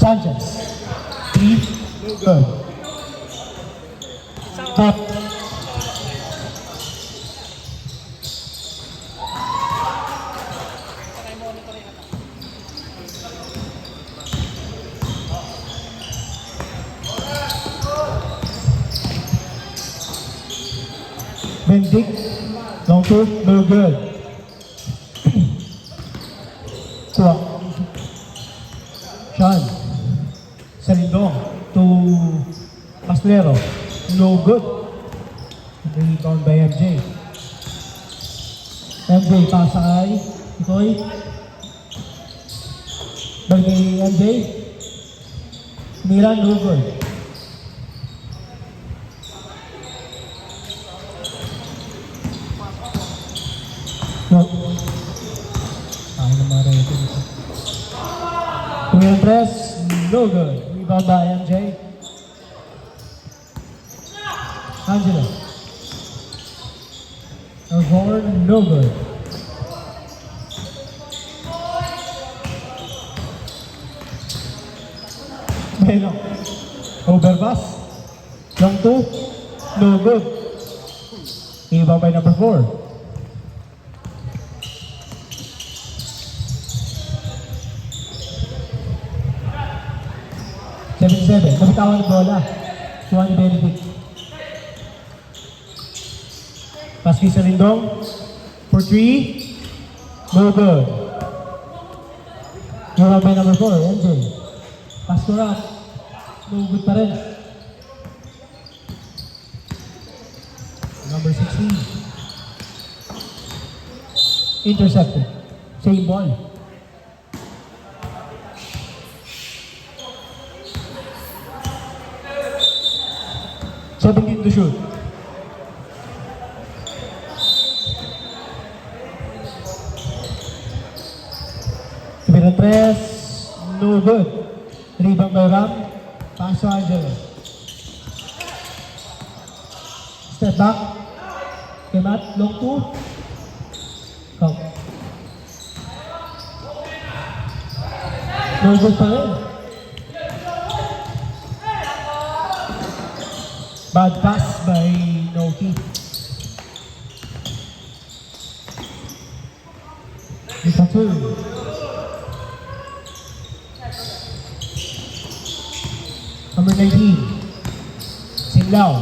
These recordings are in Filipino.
Sanchez. 3. Good. Top. Benedict. Long two. No good. Kuha. Sean. Salindong to Paslero. No good. Rebound by MJ. MJ pasa kay Itoy. Balik kay MJ. Miran, no good. No. Ayaw na mga ito dito. Miran press. No good. Rebound by MJ. Angela. Horn, no good. Bueno. Overpass. Long two. No good. Rebound by number 4. Kapitawan ng bola. Juan Benedict. Pass kay Salindong. For 3. No good. You're by number 4, MJ. Pass to Rock. No good pa rin. Number 16. Intercepted. Same ball. To shoot. Tumira 3. No good. Rebound by Ram. Pass to Angelo. Step back. Kay Matt. Long 2. Come. No good pa rin. Bad pass by Noki. Ika 2. Number 19. Sinlao.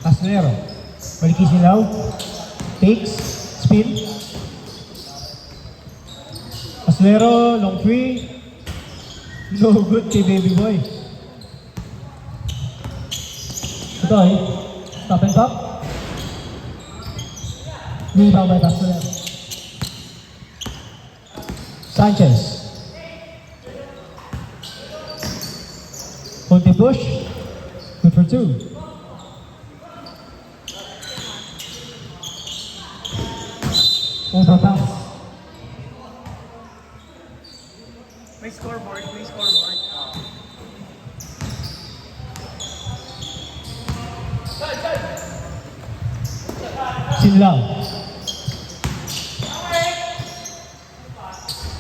Paslero. Baliki Sinlao. Takes. Spin. Paslero. Long 3. No good kay Baby Boy. Ito ay stop and pop. Rebound by Paslero. Sanchez. Hold the push. Good for 2. Overpass. May scoreboard, may scoreboard. Sinlao.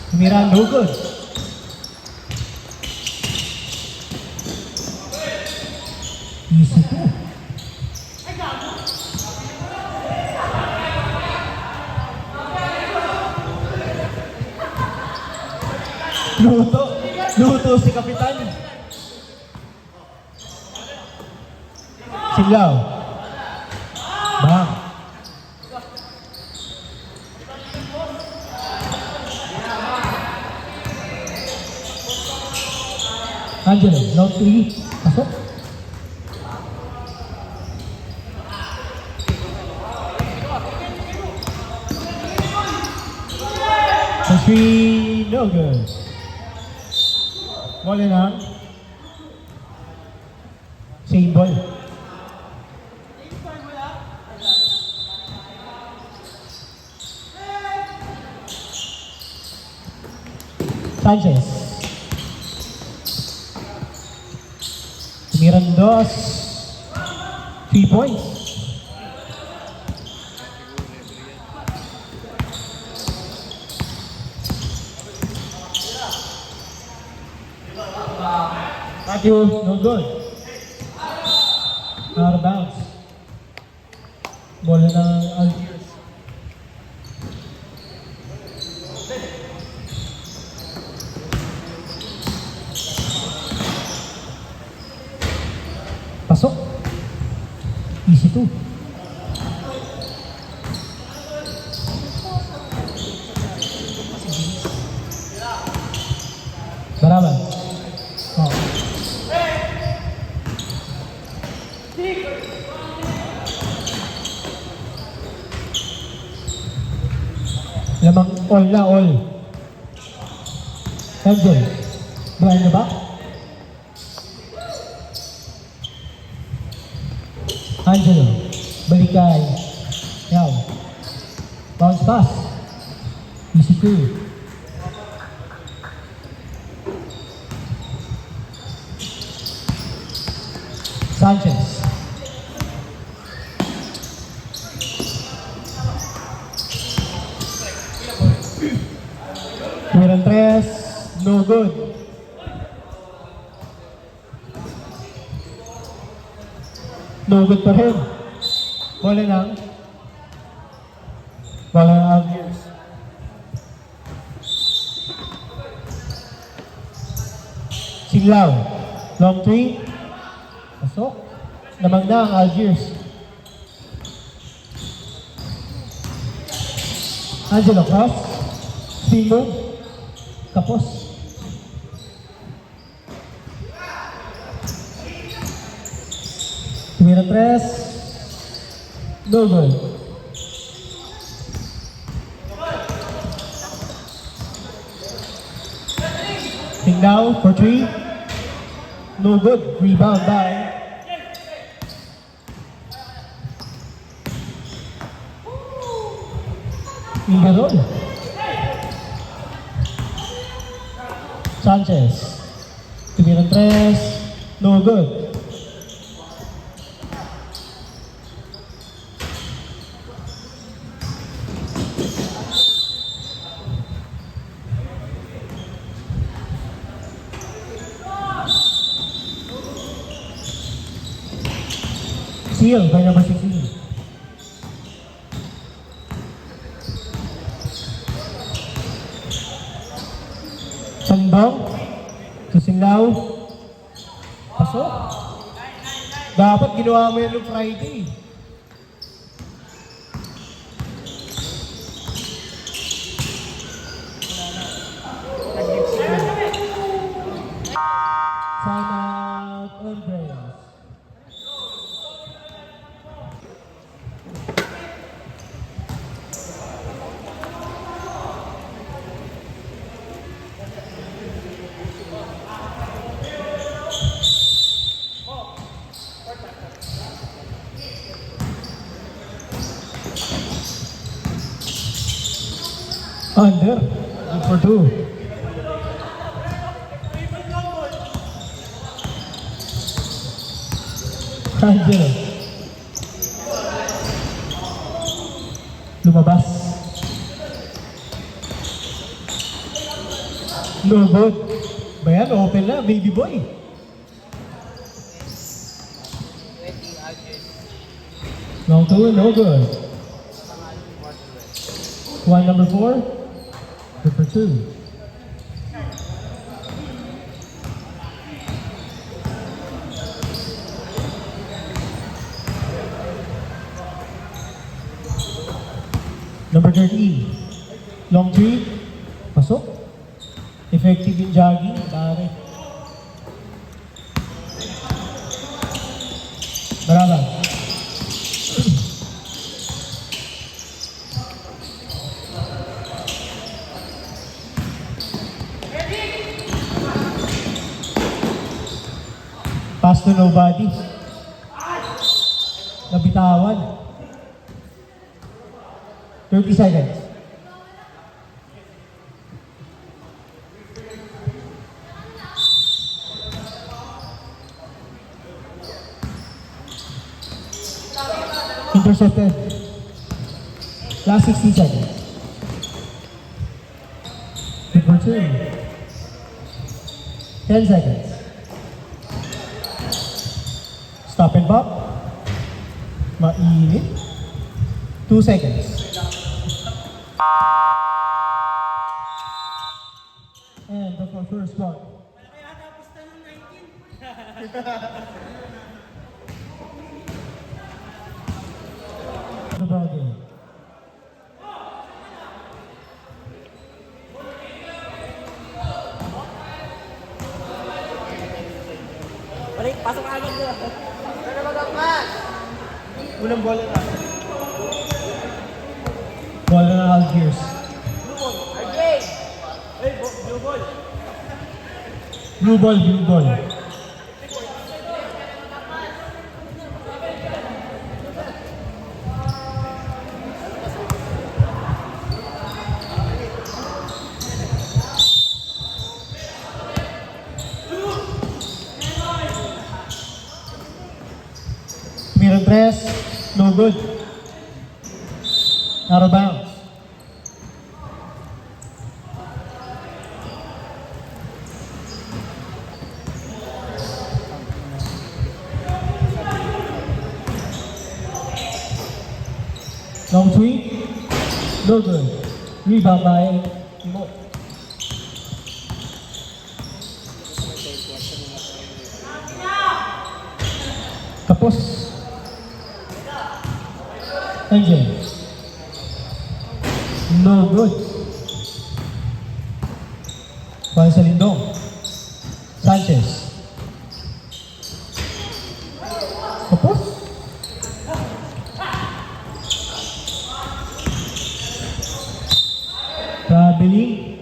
Tumira, no good. Easy po. Luto si Kapitan. Sinlao. Bang. Angelo, long 3. Pasok. For 3, no good. Ball in hand. Same ball. Sanchez. Mirandos. 3 points. Matthew, no good. Out of bounds. Bola ng Algiers. Pasok. Easy to. Baraban. Oh. Lamang all na all. Angel. Behind the back. Angelo. Balik kay Yao. Bounce pass. Easy to. Sanchez. Meron tres, no good. No good pa rin. Bola lang. Bola ng Algiers. Siglaw. Long three. Pasok. Lamang na ang Algiers. Angelo cross. Spin move. Kapos. Tumira tres. No good. Siglaw for three. No good. Rebound by Ingarol. Sanchez. Tumira tres. No good. Seal by number 16. Sanbang, Susinlaw, pasok. Dapat ginawa mo yan noong Friday. Time out, Andres. Under, good for two. Angelo. Lumabas. No good. Bayan, open na, baby boy. Long two, no good. One number four. Good for two. Number 13. Long three. Pasok. Effective in jogging. Pare. Baraban. Pass to nobody. Nabitawan. 30 seconds. Intercepted. Last 60 seconds. Good for two. 10 seconds. up. Mainit. 2 seconds. And the first one. The ball game. Balik, pasok agad doon. Unang bola na. Ball na half gears. Blue ball. Blue ball, blue ball. Mirror press, no good. Out of bounds. Long three, no good. Rebound by Mo. Tapos. Angel. No good. Para sa Lindong. Sanchez. Tapos. Traveling.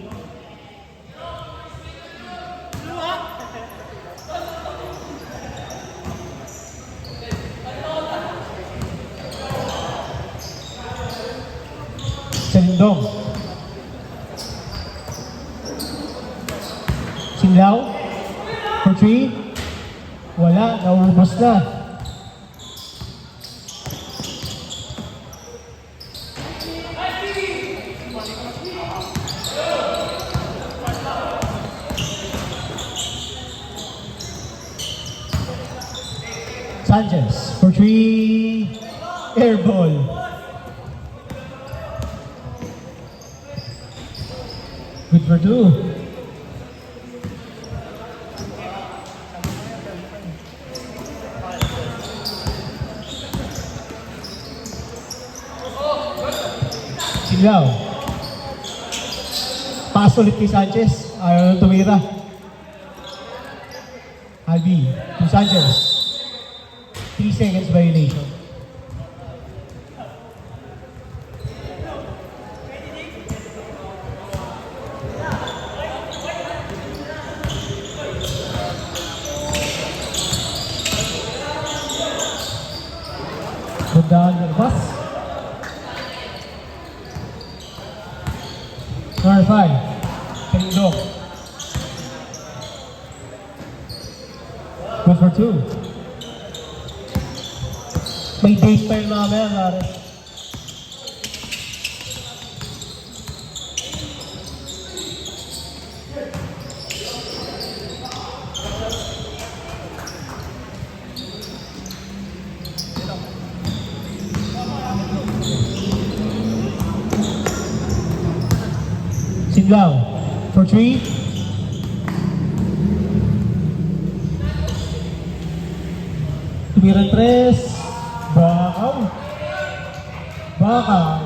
Sendong. Sinlaw. For 3. Wala. Naubos na. Sanchez for 3. Air ball. Good for 2. Sinlaw. Pass ulit kay Sanchez. Ayaw nang tumira. Albi to Sanchez. 3 seconds violation. Gandaan ng pass. Number 5. Kalindong. Good for 2. May base pa yung mamaya, Lare. Sinlaw for 3. Tumiran 3. Bakaw. Bakaw.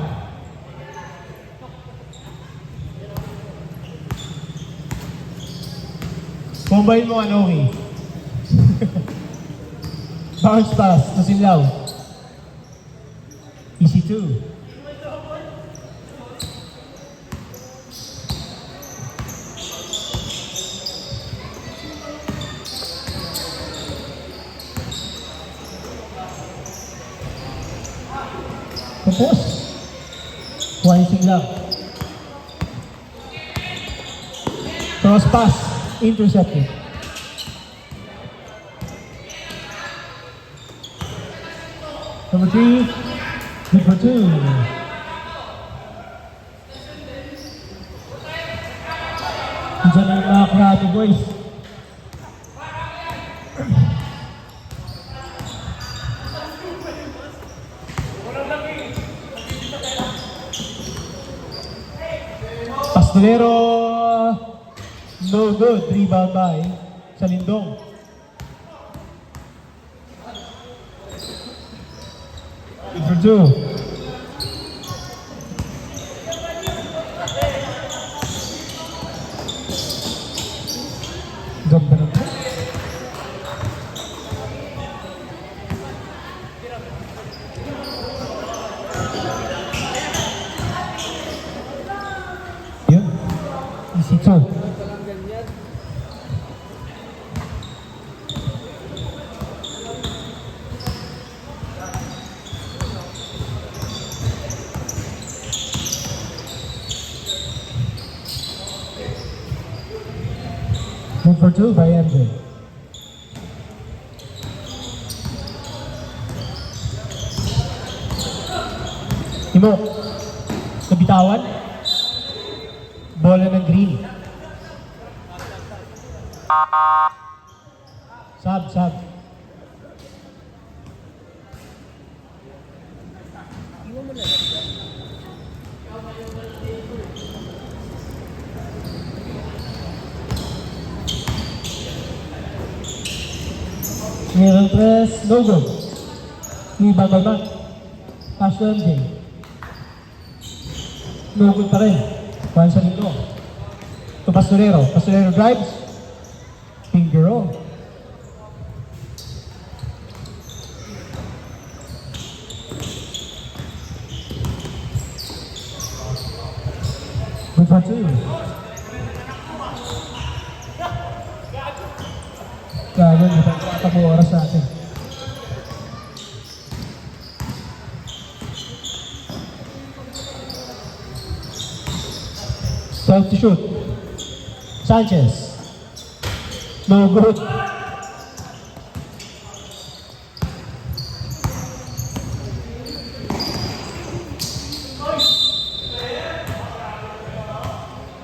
Combine mo ano, okay? Bounce pass to Sinlaw. Easy 2. Tapos, winding lang. Cross pass, intercepted. Number 3, good for 2. Diyan ang mga karate boys. Pastolero, no good. Rebound by Salindong. Good for two. Ganda ng po. Yun. Easy two. Good for two by MJ. Timo, nabitawan. Bola ng green. Sub. Meron press, no good. Rebound by Matt. Pass to MJ. No good pa rin. Juan Salindong. To Pastolero. Pastolero drives. Finger roll. Good for two. Gagawin ito. Tapo oras natin. Self to shoot. Sanchez. No good.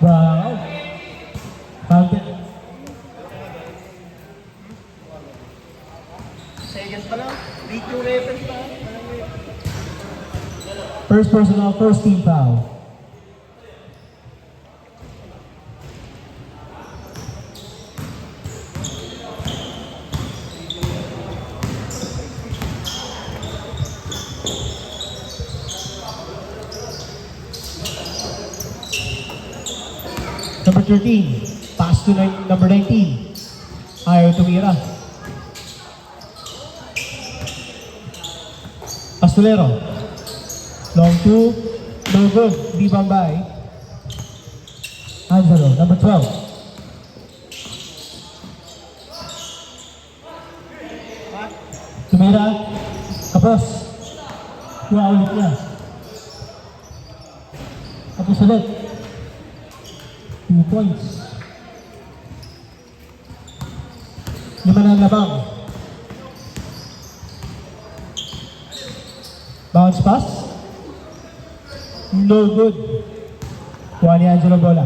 Wow. Counted. Seconds pa lang. Beat yung reference pa. First personal, first team foul. Number 13, pass to number 19. Ayaw tumira. Pastolero. Long two, no good. Rebound by Angelo, number 12. Tumira. Kapos. Kuha ulit niya. Kapos ulit. 2 points. 5 na labang. Bounce pass. No good. Kuha ni Angelo bola.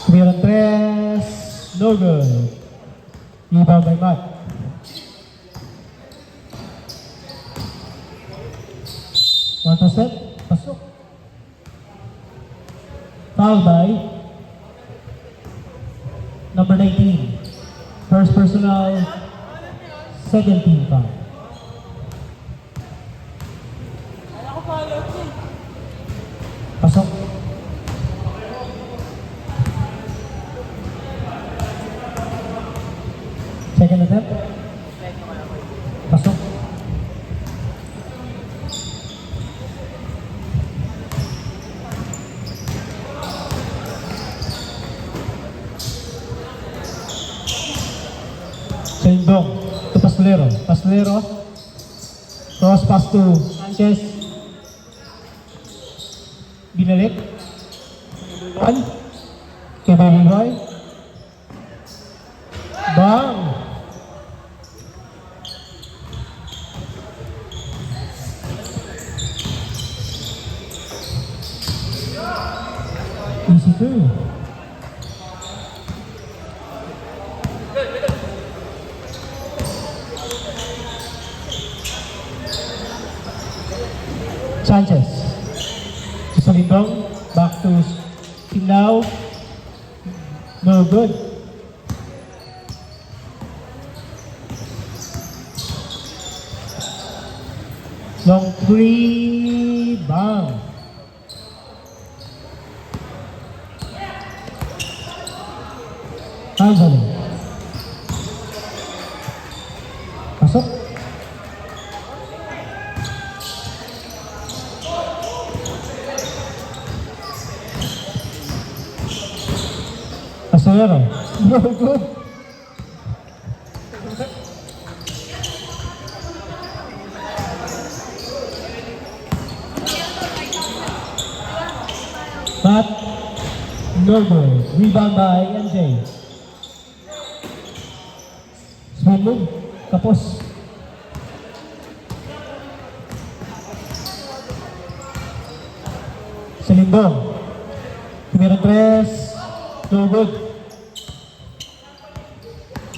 Tumira 3. No good. Rebound by Matt. One to set. Pasok. Foul by number 19. First personal, second team foul. Pasok. Second attempt. Pasok. Salindong to Pastolero. Pastolero. Cross pass to Sanchez. Binalik. One. Kay Baby Boy. Bang! Easy two. Sanchez. Sa Lindong, back to Sinao. No good. Long three, bang. Anthony. Pasok. Pasayero. No good. But no good. Rebound by MJ. Swing move. Tapos. Salindong. Tumira tres. No good.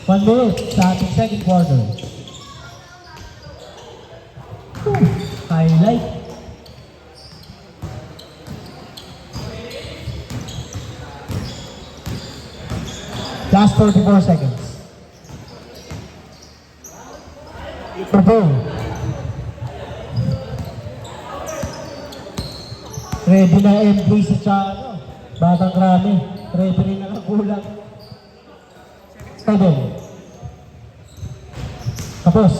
1 minute sa ating second quarter. Highlight. Last 44 seconds. Purple. Ready na M3 sa Chano. Batang Krami. Ready rin na kulang. 7. Tapos.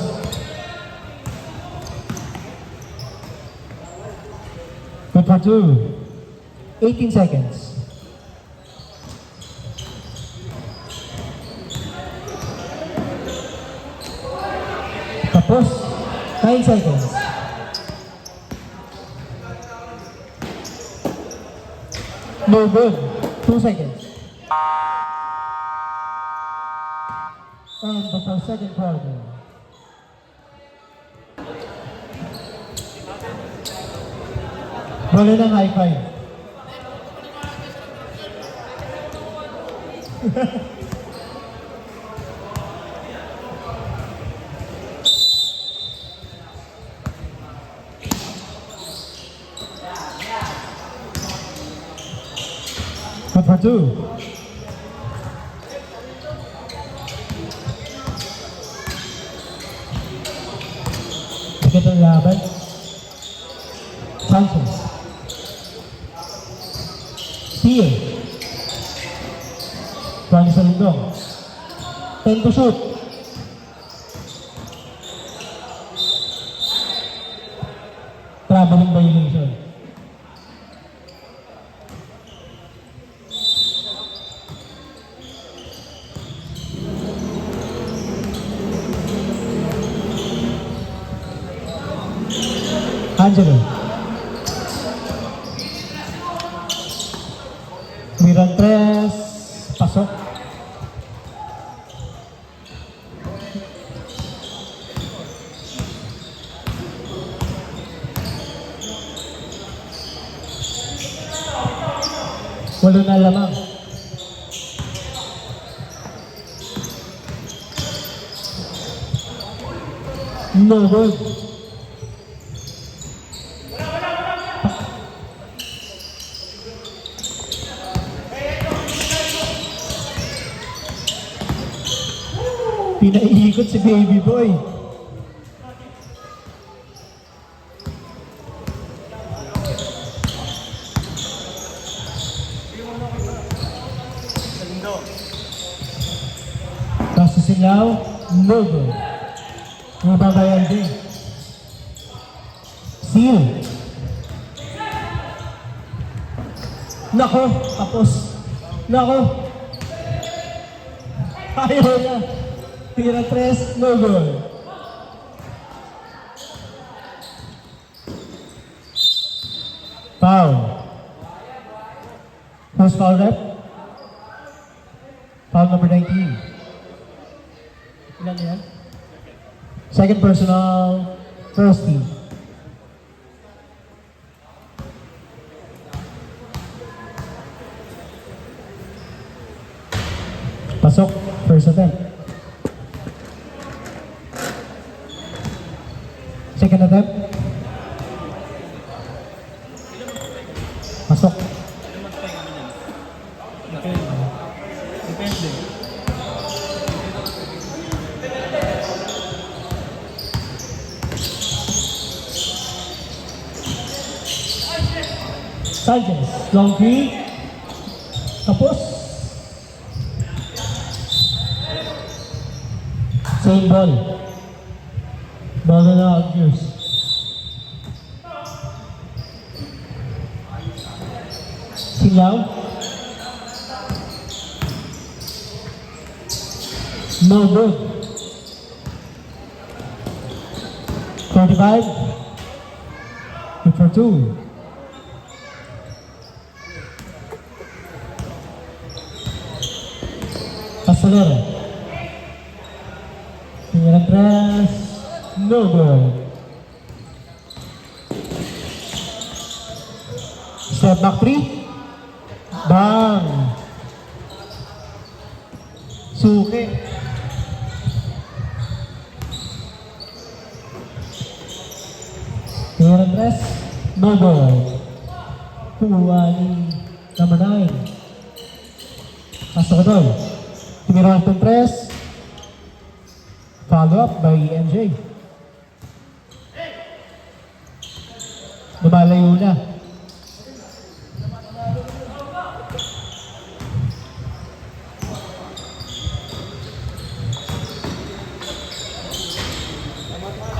Good for 2. 18 seconds. Tapos, 9 seconds. No good. 2 seconds. And the second quarter. Wala ng high five. Good for 2. Bigat ang laban. Sanchez. Steal. Tuwang sa Lindong. 10 to shoot. Traveling violation. Angelo. Miran tres. Pasok. Walo na lamang. No good. Pinaiikot si baby boy. Tapos Sinao, no good. Mababayan din. Seal. Nako, tapos. Nako. Ayaw na. Tira tres, no good. Foul. First foul rep. Foul number 19. Ilan yan? Second personal, first team. Pasok, first attempt. Second attempt. Sanchez, long three. Tapos. Same ball. Ball na na Agnius. Sinyaw. No good. 45. Good for two. Castellero. Tingnan tres. No good. Step back three. Bang. Suki. Tingnan tres. No good. Puwali. Number 9. Castellero. Tingnan natin tres. Follow up by MJ. Lumalayo na.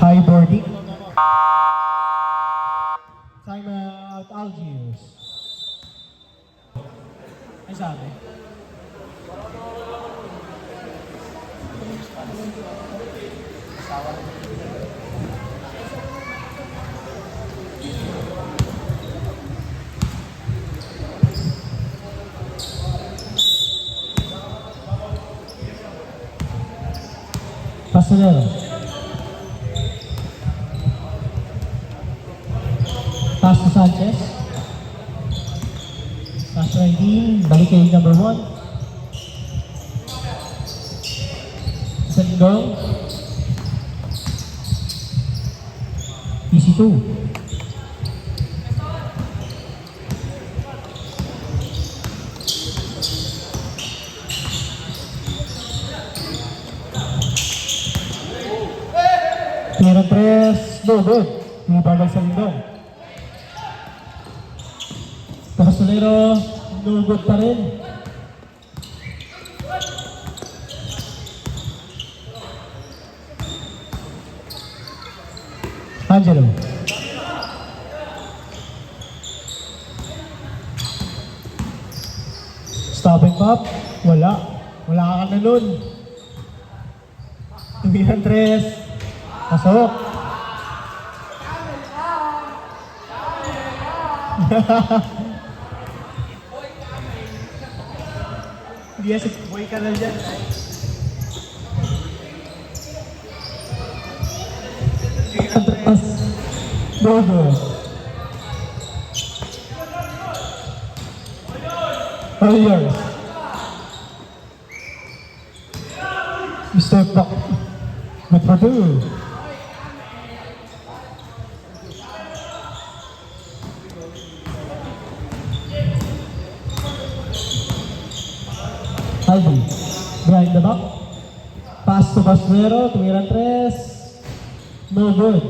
High boarding. Time out Algiers. Ay sabi. Castellero. Pass to Sanchez. Pass riding. Balik kay number 1. Sendong. EC2. Tira tres. No good. May balag sa lindong. Castellero, no good pa rin. Angelo. Stopping up. Wala. Wala ka na nun. Tumihan tres. Pasok. Yes, boy ka na dyan. Pass. No good. All yours. Step back. Good for two. Alvin. Behind the back. Pass to Castellero. Tumiran tres. No good.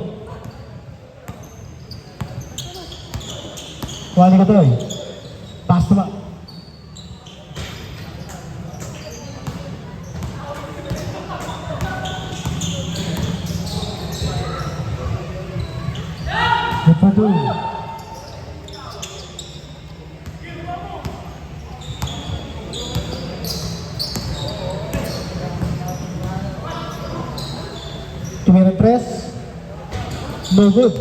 Kuhanin ko to eh. Pass to back. Good for two. Tumiran tres. No good.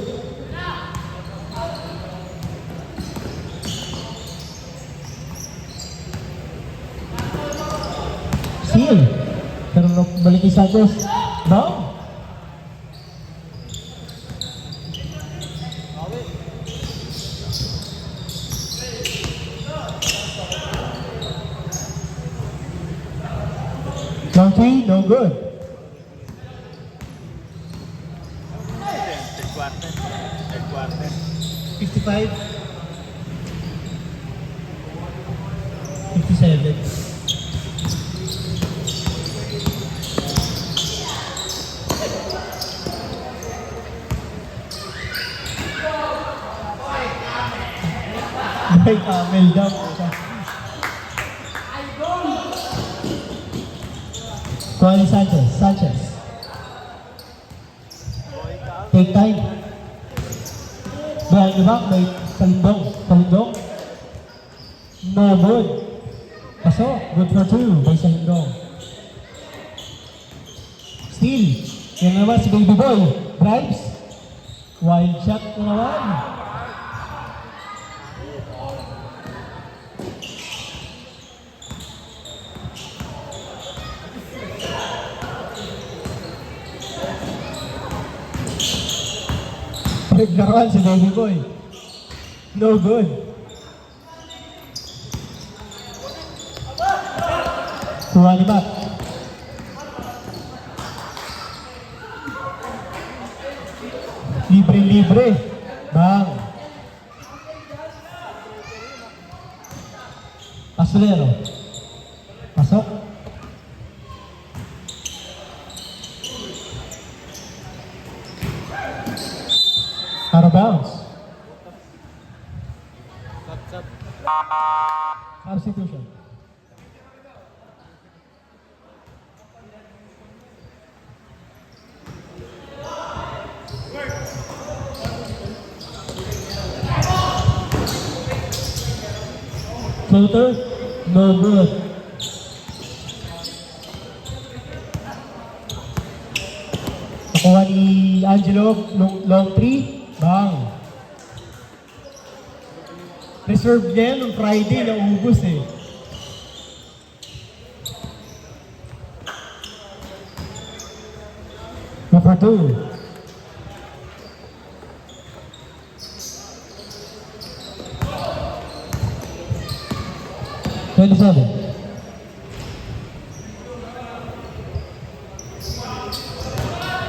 Seal. Pero balik kay Santos. Down. Long three, no good. Third quarter. 55. 57. May camel daw. Tony Sanchez. Sanchez. Take time. Behind the back, may Salindong. Salindong. No good. Paso. Good for 2 by Salindong. Steal. Yan naman si Baby Boy. Drives. Wild shot na naman. Naglaruan si Baby Boy. No good. Kuha ni Matt. Libre-libre. Bang. Pasolero. Pasok. Out of bounds. Substitution. Floater, no good. Nakuha ni Angelo, long 3, bang. Reserve niya yan nung Friday, naubos eh. Number 2.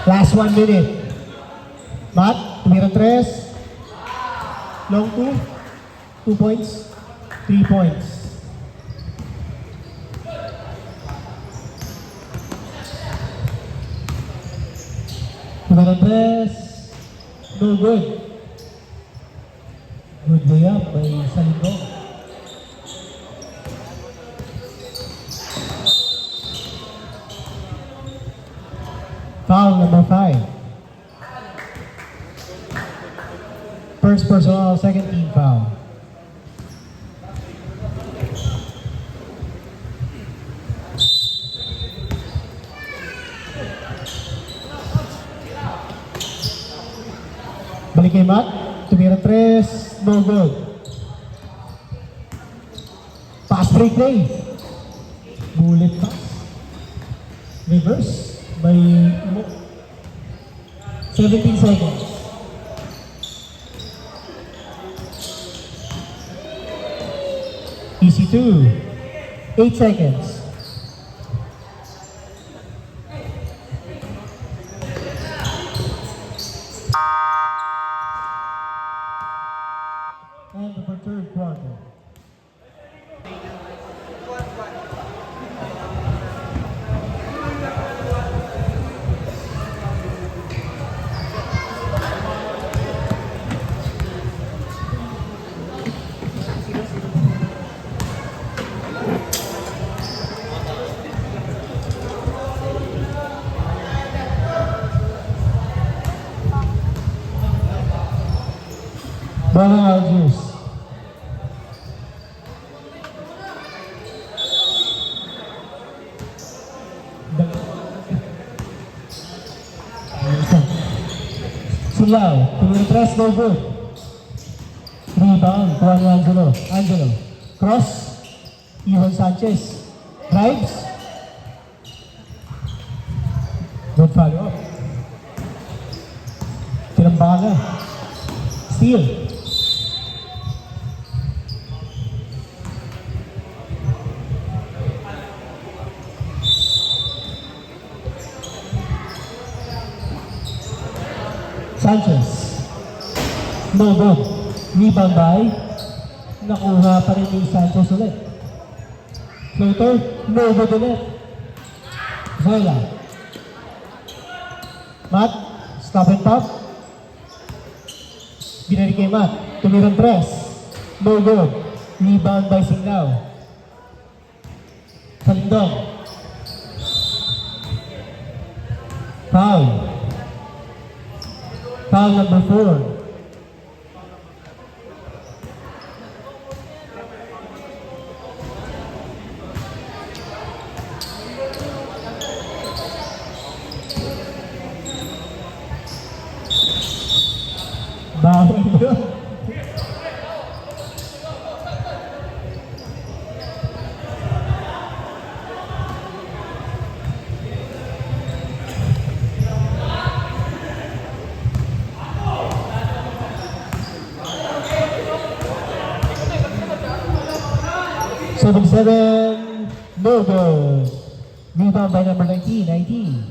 Last 1 minute. Matt, tumira 3. Long 2. 2 points. 3 points. Tumira 3. No good. Good layup by Salindong. Foul number 5. First personal, second team foul. Balik kay Matt. Tumira 3. No good. Pass break play. Bullet pass. Reverse. By 17 seconds. Easy 2. 8 seconds. And the third quarter. Mga Algiers. Sulao, tumira 3, no good. Rebound, kuha ni Angelo. Angelo. Cross. Ivan Sanchez. Drives. Good follow up. Tinambaga. Steal. Sanchez. No good. Rebound by. Nakuha pa rin ni Sanchez ulit. Floater. No good ulit. Zola. Matt. Stop and pop. Binari kay Matt. Tumirang 3. No good. Rebound by Singlao. Salindong. Foul. Foul number 4. Bawal yun. Seven, no good. Rebound by number 19.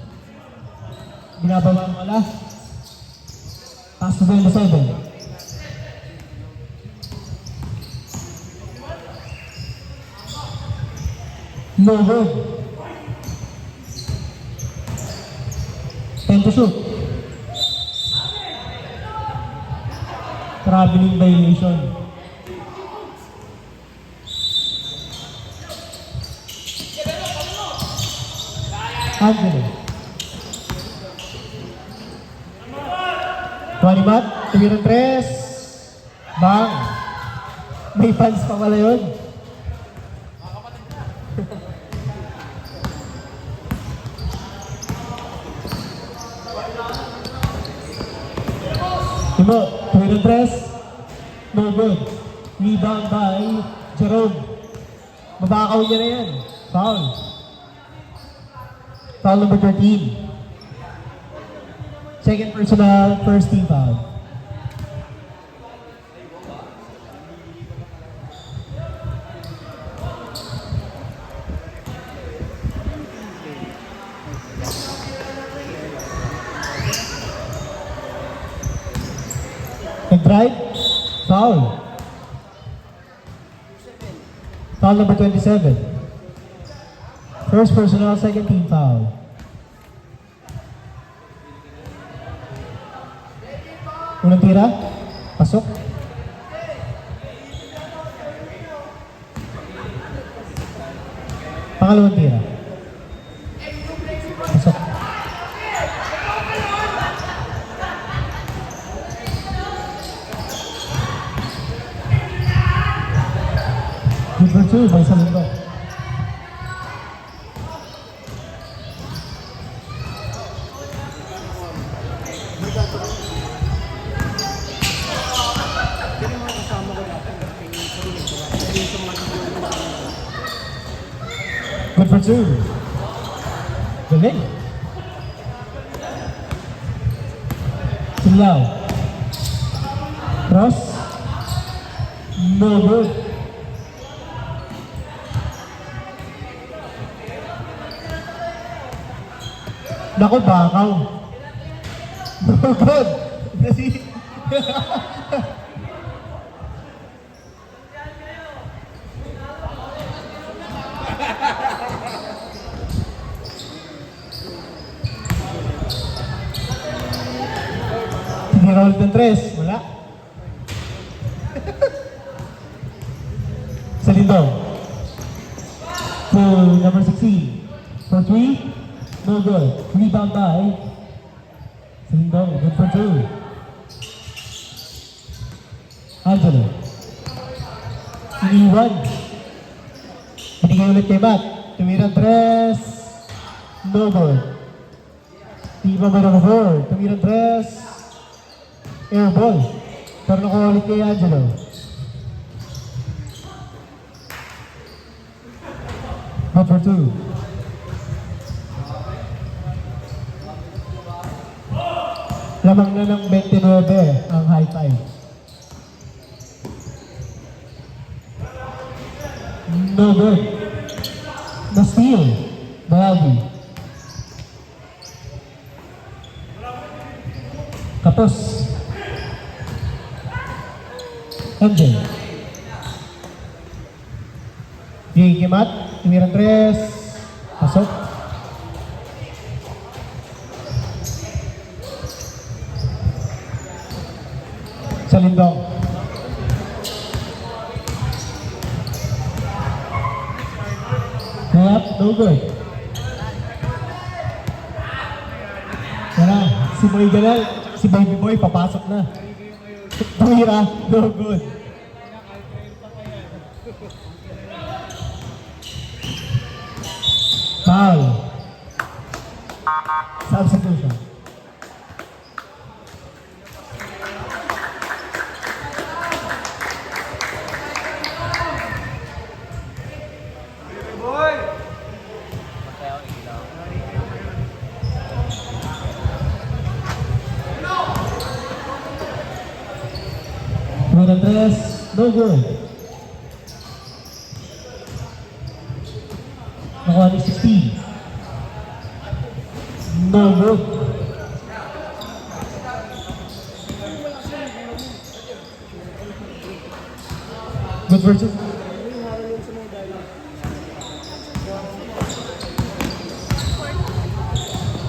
Binabawa mo wala. Pass to 27. No good. 10 to shoot. Traveling violation. Angelo. 20 mat, tumira 3. Bang. May fans pa pala yun. Timo, tumira 3. No good. Rebound by Jerome. Mabakaw niya na yan. Foul. Foul number 13. Second personal, first team foul. Nag-drive, foul. Foul number 27. First personal, second team foul. Unang tira, pasok. Pangalawang tira. Pasok. Number 2, may Salindong. Good for 2. Galing. Singlao. Cross. No good. Naku, bakaw. No good. Roll ng 3, wala. Salindong. Full number 16. For 3, no good. Rebound by Salindong, good for 2. Angelo. Iniwan. Binigay ulit kay Matt. Tumira 3, no good. Tiba ba number 4? Tumira 3. Air ball. Pero nakuha ulit kay Angelo. Good for 2. Lamang na ng 29 ang high five. No good. Na-steal. Bahabi. Tapos. MJ. Yung Kimat, tumirang 3. Pasok. Salindong. no good. Yan na, si Boy Ganal, si Baby Boy, papasok na. Tumira, no good. Foul. Substitution. Number 3, no good. Nakuha ni 16. No good. Good versus.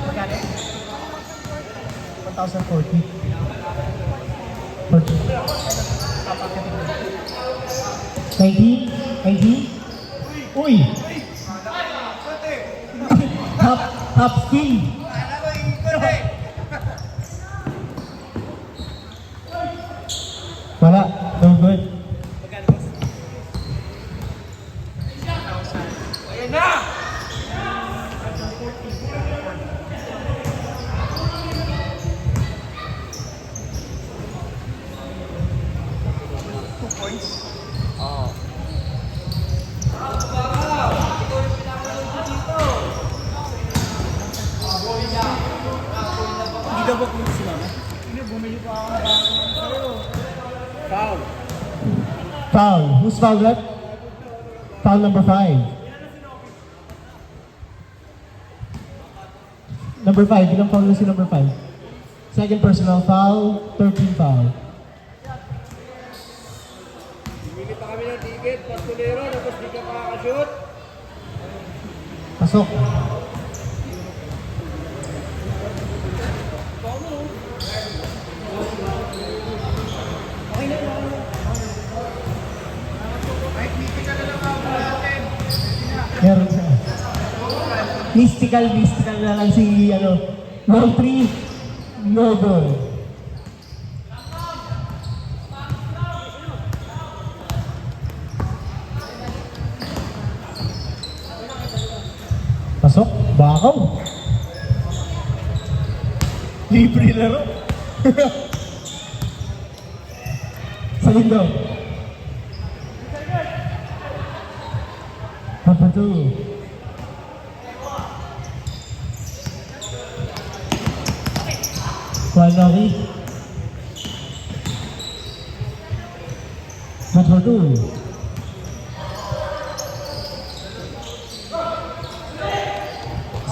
Magkano? 1,040. 40. 19? 19? Uy! Top skill! Wala, no good. Ayan na! Oo. Hindi daw ba kung si Mama? Hindi, bumili pa ako ng sa'yo. Foul. Foul. Who's foul that? Foul number 5. Number 5. Ilang foul na si number 5? Second personal foul. 13 foul. Bumili pa kami ng ticket, pastolero, tapos di ka makakashoot. Pasok. Meron siya. Mystical na lang si, round 3, no goal. Pasok, bakaw. Libre laro. Sa window. Number 2. Kualaki. Number 2.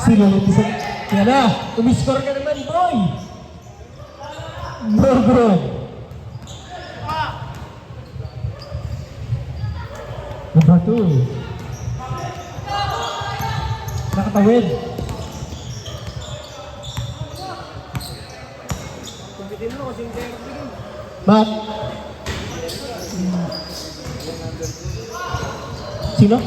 Sino yung isa? Yan na! Umiscore ka naman, boy! No good. Number 2. Nakatawid. Kumpitin mo kasi hindi ako bigyan. Matt. Sino?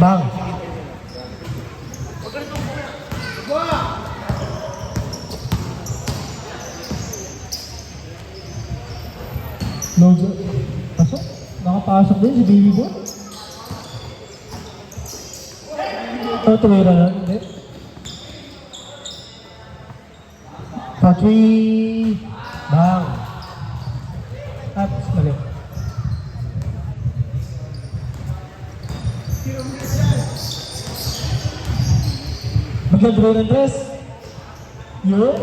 Bang. No good. Pasok. Nakapasok din si Baby Boy. Tumira na. Hindi. Patri. Bang. At mali. Bigyan draw ng dress. Yun.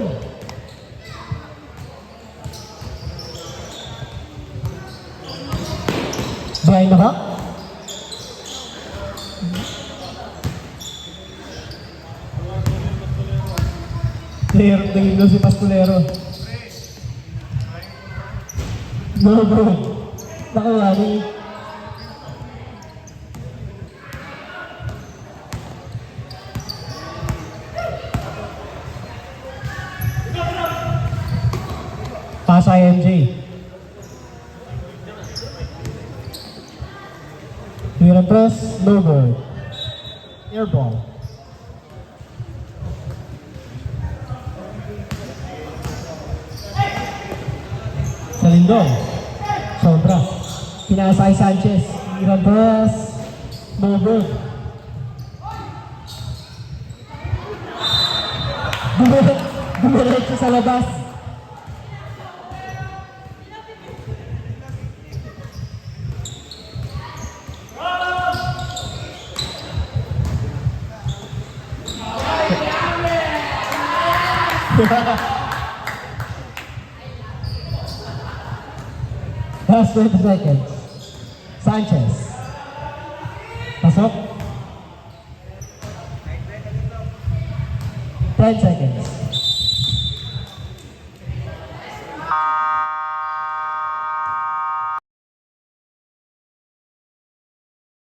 Behind the back. Player of the game daw si Pastolero. No bro. Nakuha ni. Pasay MJ. Tuwirang press, no good. Air ball. Sa Lindong. Sobra. Pinasay Sanchez. Tuwirang press, no good. Dumiretso sa labas. Last 20 seconds. Sanchez. Pasok. 10 seconds.